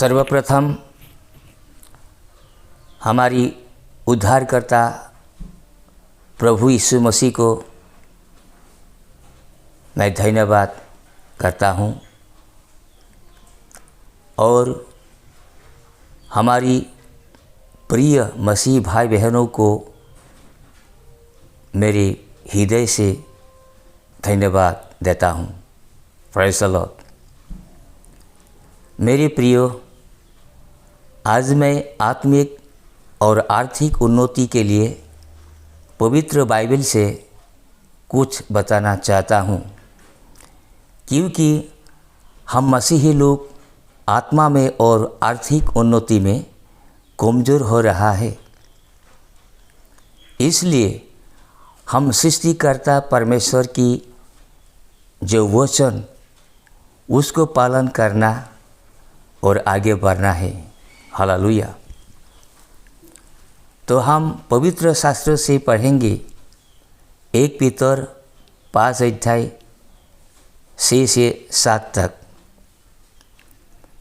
सर्वप्रथम हमारी उद्धारकर्ता प्रभु यीशु मसीह को मैं धन्यवाद करता हूँ और हमारी प्रिय मसीह भाई बहनों को मेरे हृदय से धन्यवाद देता हूँ। Praise the Lord. मेरे प्रियो, आज मैं आत्मिक और आर्थिक उन्नति के लिए पवित्र बाइबल से कुछ बताना चाहता हूँ, क्योंकि हम मसीही लोग आत्मा में और आर्थिक उन्नति में कमज़ोर हो रहा है। इसलिए हम सृष्टिकर्ता परमेश्वर की जो वचन उसको पालन करना और आगे बढ़ना है। हालेलुया। तो हम पवित्र शास्त्र से पढ़ेंगे 1 पीतर 5 अध्याय 6 से 7 तक।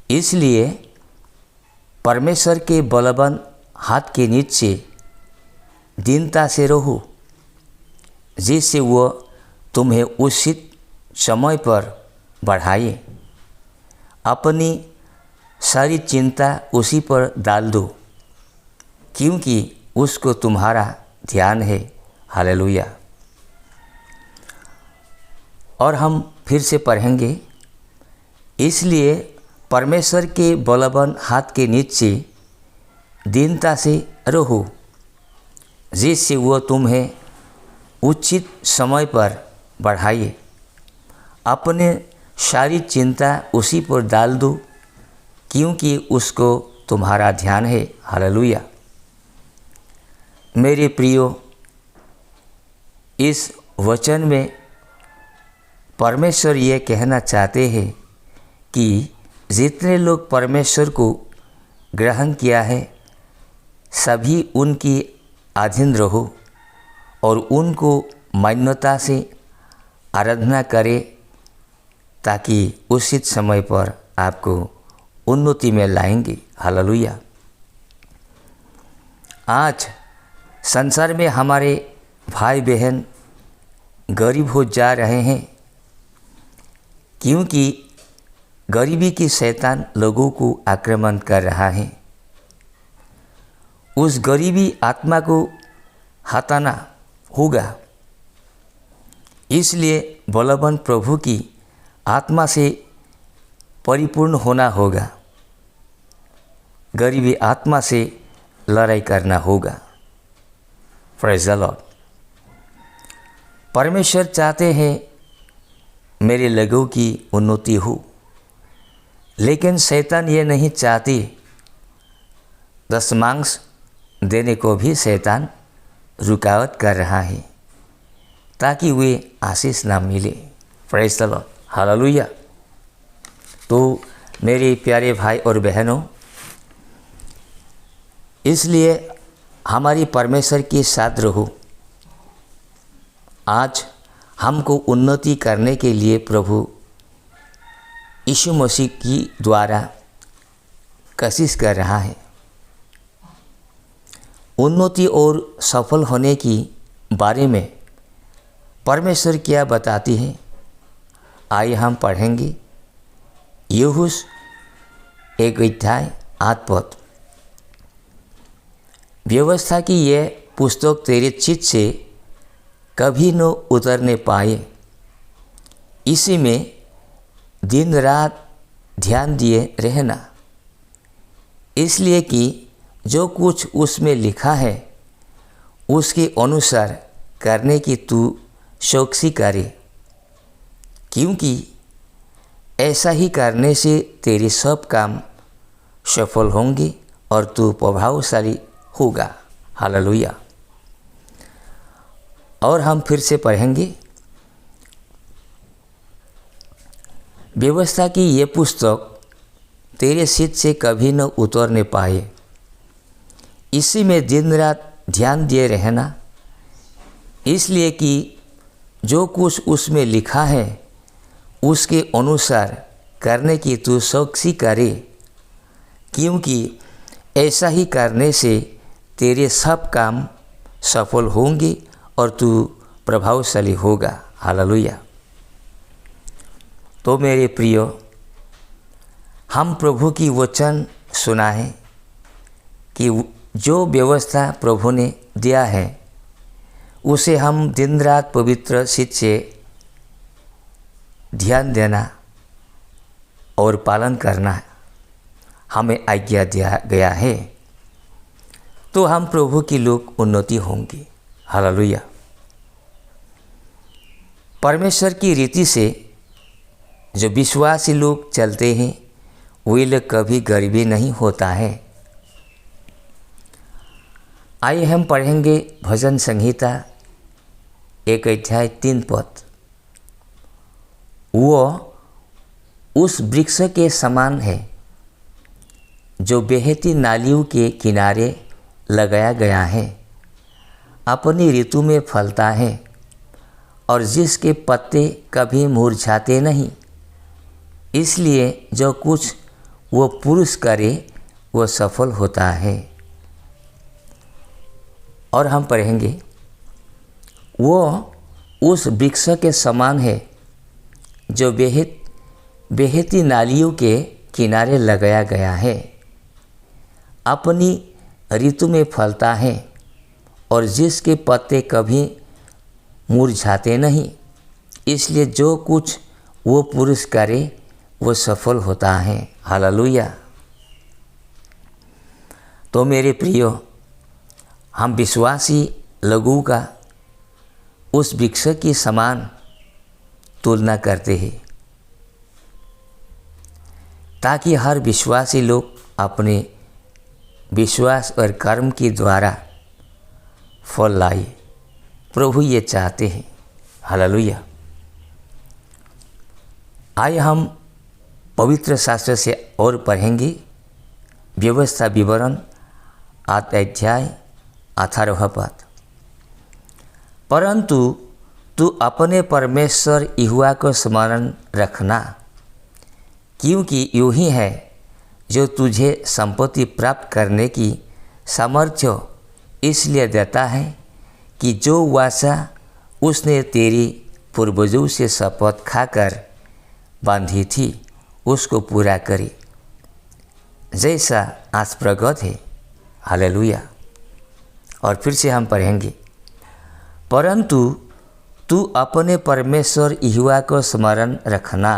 इसलिए परमेश्वर के बलवान हाथ के नीचे दीनता से रहो, जिससे वह तुम्हें उचित समय पर बढ़ाए। अपनी सारी चिंता उसी पर डाल दो, क्योंकि उसको तुम्हारा ध्यान है। हालेलुया। और हम फिर से पढ़ेंगे, इसलिए परमेश्वर के बलवान हाथ के नीचे दीनता से रहो, जिससे वह तुम्हें उचित समय पर बढ़ाए। अपने सारी चिंता उसी पर डाल दो, क्योंकि उसको तुम्हारा ध्यान है। हालेलुया। मेरे प्रियो, इस वचन में परमेश्वर ये कहना चाहते हैं कि जितने लोग परमेश्वर को ग्रहण किया है, सभी उनकी अधीन रहो और उनको मान्यता से आराधना करें, ताकि उचित समय पर आपको उन्नति में लाएंगे। हालेलुया। आज संसार में हमारे भाई बहन गरीब हो जा रहे हैं, क्योंकि गरीबी की शैतान लोगों को आक्रमण कर रहा है। उस गरीबी आत्मा को हटाना होगा। इसलिए बलवान प्रभु की आत्मा से परिपूर्ण होना होगा। गरीबी आत्मा से लड़ाई करना होगा। Praise the Lord. परमेश्वर चाहते हैं मेरे लोगों की उन्नति हो, लेकिन शैतान ये नहीं चाहती। दशमांश देने को भी शैतान रुकावट कर रहा है, ताकि वे आशीष ना मिले। Praise the Lord. हालेलुया। तो मेरे प्यारे भाई और बहनों, इसलिए हमारी परमेश्वर के साथ रहो। आज हमको उन्नति करने के लिए प्रभु यीशु मसीह की द्वारा कोशिश कर रहा है। उन्नति और सफल होने की बारे में परमेश्वर क्या बताती है, आइए हम पढ़ेंगे। यूहुस 1 अध्याय 8 पद। व्यवस्था की यह पुस्तक तेरे चित्त से कभी न उतरने पाए, इसी में दिन रात ध्यान दिए रहना, इसलिए कि जो कुछ उसमें लिखा है उसके अनुसार करने की तू चौकसी करे, क्योंकि ऐसा ही करने से तेरे सब काम सफल होंगे और तू प्रभावशाली होगा। हालेलुया। और हम फिर से पढ़ेंगे, व्यवस्था की ये पुस्तक तेरे चित्त से कभी न उतरने पाए, इसी में दिन रात ध्यान दिए रहना, इसलिए कि जो कुछ उसमें लिखा है उसके अनुसार करने की तू चौकसी करे, क्योंकि ऐसा ही करने से तेरे सब काम सफल होंगे और तू प्रभावशाली होगा। हालेलुया। तो मेरे प्रियो, हम प्रभु की वचन सुना है कि जो व्यवस्था प्रभु ने दिया है उसे हम दिन रात पवित्र चित्त से ध्यान देना और पालन करना हमें आज्ञा दिया गया है, तो हम प्रभु की लोग उन्नति होंगे। हालेलुया। परमेश्वर की रीति से जो विश्वासी लोग चलते हैं वे लोग कभी गरीबी नहीं होता है। आइए हम पढ़ेंगे भजन संहिता 1 अध्याय 3 पद। वो उस वृक्ष के समान है जो बहती नालियों के किनारे लगाया गया है, अपनी ऋतु में फलता है और जिसके पत्ते कभी मुरझाते नहीं। इसलिए जो कुछ वो पुरुष करे वो सफल होता है। और हम पढ़ेंगे, वो उस वृक्ष के समान है जो बहती नालियों के किनारे लगाया गया है, अपनी ऋतु में फलता है और जिसके पत्ते कभी मुरझाते नहीं। इसलिए जो कुछ वो पुरुष करे वो सफल होता है। हालेलुया। तो मेरे प्रियो, हम विश्वासी लोगों का उस वृक्ष के समान तुलना करते हैं ताकि हर विश्वासी लोग अपने विश्वास और कर्म के द्वारा फल लाए। प्रभु ये चाहते हैं। हालेलुया। आइए हम पवित्र शास्त्र से और पढ़ेंगे व्यवस्था विवरण 8 अध्याय 18 पद। परंतु तू अपने परमेश्वर यहोवा को स्मरण रखना, क्योंकि यूँ ही है जो तुझे संपत्ति प्राप्त करने की सामर्थ्य इसलिए देता है कि जो वाचा उसने तेरी पूर्वजों से शपथ खाकर बांधी थी उसको पूरा करे, जैसा आज प्रगट है। हालेलुया। और फिर से हम पढ़ेंगे, परंतु तू अपने परमेश्वर यहोवा को स्मरण रखना,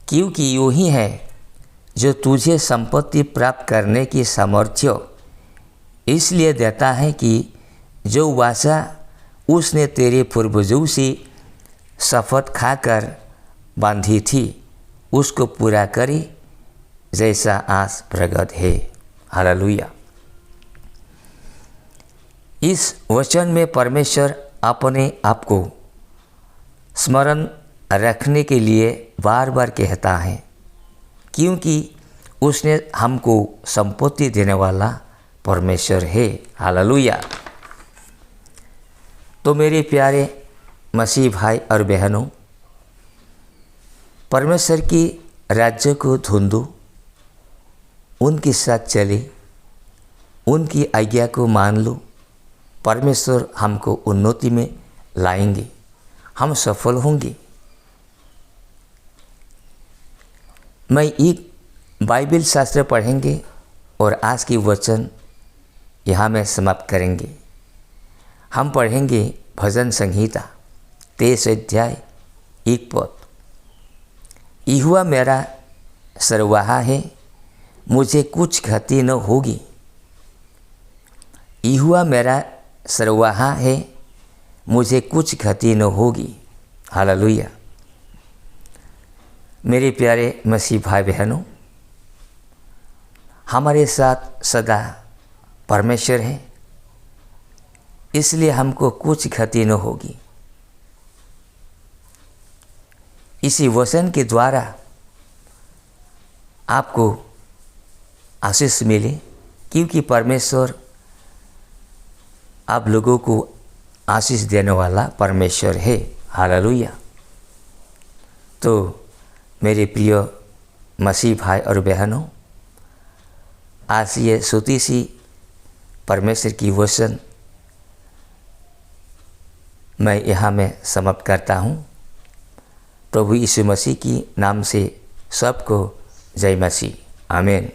क्योंकि यूँ ही है जो तुझे संपत्ति प्राप्त करने की सामर्थ्य इसलिए देता है कि जो वाचा उसने तेरे पूर्वजों से शपथ खाकर बांधी थी उसको पूरा करे, जैसा आज प्रगट है। हालेलुया। इस वचन में परमेश्वर अपने आप को स्मरण रखने के लिए बार बार कहता है, क्योंकि उसने हमको संपत्ति देने वाला परमेश्वर है। हालेलुया। तो मेरे प्यारे मसीह भाई और बहनों, परमेश्वर की राज्य को ढूंढो, उनके साथ चले, उनकी आज्ञा को मान लो। परमेश्वर हमको उन्नति में लाएंगे, हम सफल होंगे। मैं एक बाइबल शास्त्र पढ़ेंगे और आज की वचन यहाँ में समाप्त करेंगे। हम पढ़ेंगे भजन संहिता 23 अध्याय 1 पद। यहोवा मेरा सरवाहा है, मुझे कुछ क्षति न होगी। यहोवा मेरा सरवाहा है, मुझे कुछ क्षति न होगी। हालेलुया। मेरे प्यारे मसीह भाई बहनों, हमारे साथ सदा परमेश्वर है, इसलिए हमको कुछ क्षति न होगी। इसी वचन के द्वारा आपको आशीष मिले, क्योंकि परमेश्वर आप लोगों को आशीष देने वाला परमेश्वर है। हालेलुया। तो मेरे प्रिय मसीह भाई और बहनों, आज ये छोटी सी परमेश्वर की वचन मैं यहाँ में समाप्त करता हूँ। प्रभु यीशु मसीह की नाम से सबको जय मसीह। आमीन।